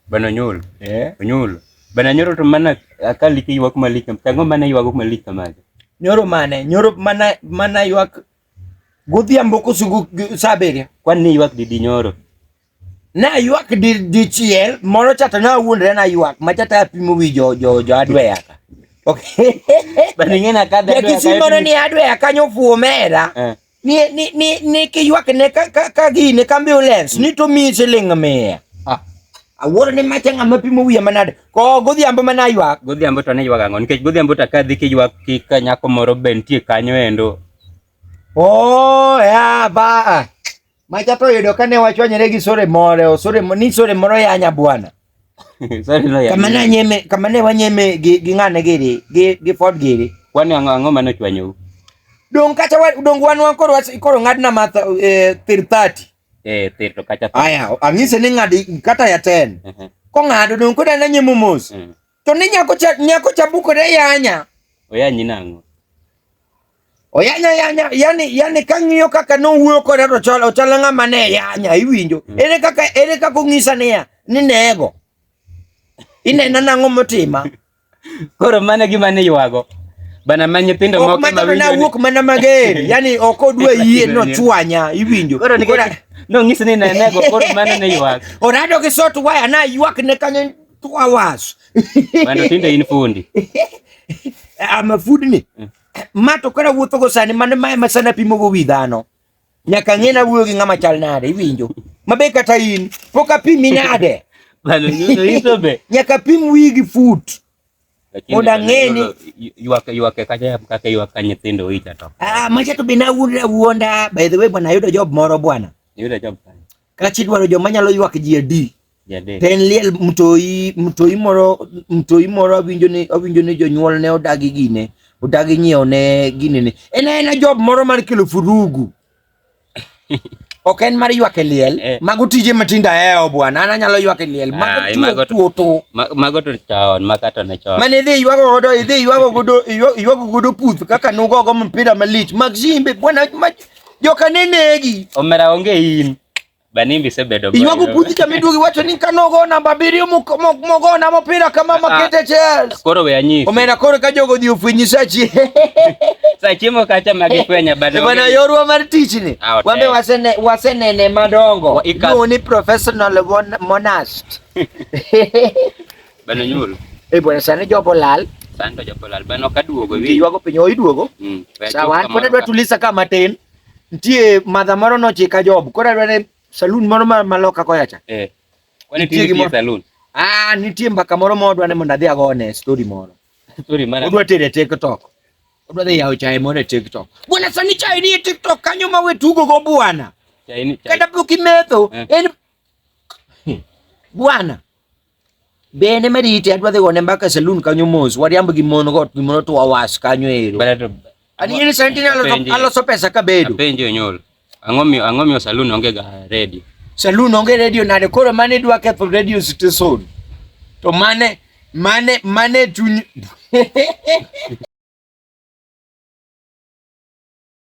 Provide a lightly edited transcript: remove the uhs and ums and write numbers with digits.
Bana nyul. Nyul. Bana nyoro to mana akali ki ywak malik. Tango mana ywak malik kamaje. Nyoro mane? Nyoro mana ywak godhiambo kosugu saberia. Kwan ni ywak didi nyoro. Na ywak di chiel moro chata na wuondre na ywak machata pimo wi jo adwe yaka. Okay. Bana ngena kada adwe. Ya kisimono ni adwe yaka nyofuo mera. Ni ki ywak ne ka gine ambulance ni to mi siling mia. Awuoro ni machanga mapimo wiya manade. Ko godhiambo mana ywak. Godhiambo to ne ywak angon. Nikech godhiambo to kadhi ki ywak ki ka nyako moro bentie kanyo endo. Oh, ya ba. Machato yudo kane wachwanyre gi sore moro, sore moro yanya bwana. Sore no ya. Kamane wanyeme gi ngane giri, gi Ford giri. Kwani ango mano chwanyo. Dong kacha wan koro ngadna matha 30. Tir to kacha. Aya, angise ni ngadi kata ya 10. Ko ngado dong koda na nyemo mos. To ni nyako chabuko re yanya. Oyanyi nango. Oyanya yani kangiyo kaka no wuyo koda to chalo ngama ne yanya iwinjo. Ere kaka ngisa ne ya ni nego. Inena nango motima. Koro mane gi mane ywago. Bana manyithindo moko ma winjo. Na wuok mana mager. Yani okodwe yie no chwanya iwinjo. Koro ni no ngisi ni nego koro mane ne ywak. Orado gi sot waya na ywak ne kanyo 2 hours. Bana tinde in fundi. Ama fundi ni. Mato kora wuotho go sani mane masana pimo go wi dhano. Nyaka ng'ena wuoyo gi ng'ama chal nade iwinjo. Mabe kata in poka pimi nade. Bana nyuso iso be. Nyaka pim wi gi foot. Moda ng'eni ywak kacha kaka ywak ka nyithindo icha to. Macha to bina wuonda. By the way bwana yudo job moro bwana. Yudo job kani. Kachi dwaro joma nyalo ywak ji adi. Ten liel mtoi moro awinjo ni jonyuol ne odagi gine. Udagi nyiew ne gine ne. Ena job moro mar kelo furugu. Oken mar ywak liel. Mago tije matinda bwana. Ana nyalo ywak liel. Mago tuoto. Mago to chaon. Makato ne chaon. Mane ywago godo puth kaka nugo go mpira malich. Magzimbe bwana joka nenegi. Omera onge in. Banimbi sebedo boy. Ywago puth chamidugi wacho ni kanogo namba 7 mogona mpira kama makete Chelsea. Koro we anyi. Omera koro ka jogo dhi ofwenyi sachi. Sachimo kacha magikwenya bado. Bana yorwa mar tich ni. Wambe wasenene madongo. No ni professional monast. Bana nyul. Bwana sane jopo lal. Sando jopo lal. Bana kaduogo wi. Ywago pinyo iduogo. Sawan pone dwa tulisa kama tin. Ntie madha moro no chika job. Kora dwane saloon moro maloka koyacha. Kwani tie saloon. Nitie mbaka moro modwane mondo adhi agone story moro. Story mara. Odwa tere TikTok. Odwa dhi yawo chai moro TikTok. Bwana sani chai ni TikTok kanyo ma wetugo go bwana. Chai. Kada bukimetho en bwana. Bene meriti adwa dhi gone mbaka saloon kanyo mos. Wariambo gi mon got gi mono to awas kanyo ero. Ani ni sentinel aloso pesa ka bedo. Penjo nyol. Ang'omio saloon onge ga radio. Saloon onge radio nade koro mane dwa ketho radio station. To mane